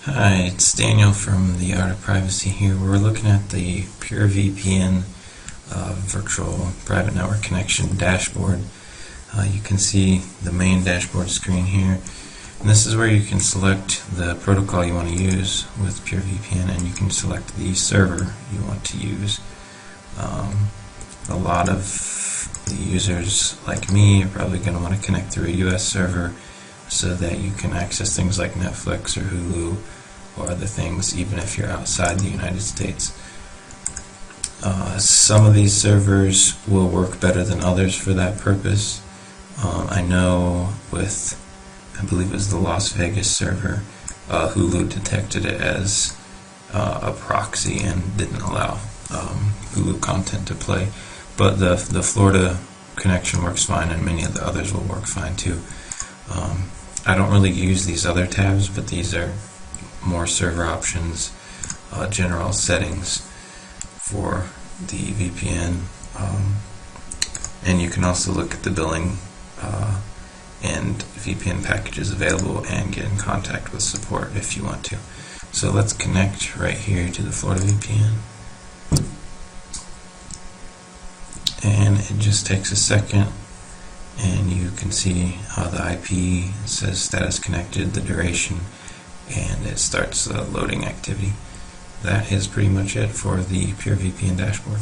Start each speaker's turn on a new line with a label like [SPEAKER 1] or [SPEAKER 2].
[SPEAKER 1] Hi, it's Daniel from The Art of Privacy here. We're looking at the PureVPN virtual private network connection dashboard. You can see the main dashboard screen here. And this is where you can select the protocol you want to use with PureVPN, and you can select the server you want to use. A lot of the users like me are probably going to want to connect through a US server so that you can access things like Netflix or Hulu or other things even if you're outside the United States. Some of these servers will work better than others for that purpose. I know with, I believe it was the Las Vegas server, Hulu detected it as a proxy and didn't allow Hulu content to play. But the Florida connection works fine, and many of the others will work fine too. I don't really use these other tabs, but these are more server options, general settings for the VPN, and you can also look at the billing and VPN packages available and get in contact with support if you want to. So let's connect right here to the Florida VPN. And it just takes a second, and you can see how the IP says status connected, the duration, and it starts loading activity. That is pretty much it for the PureVPN dashboard.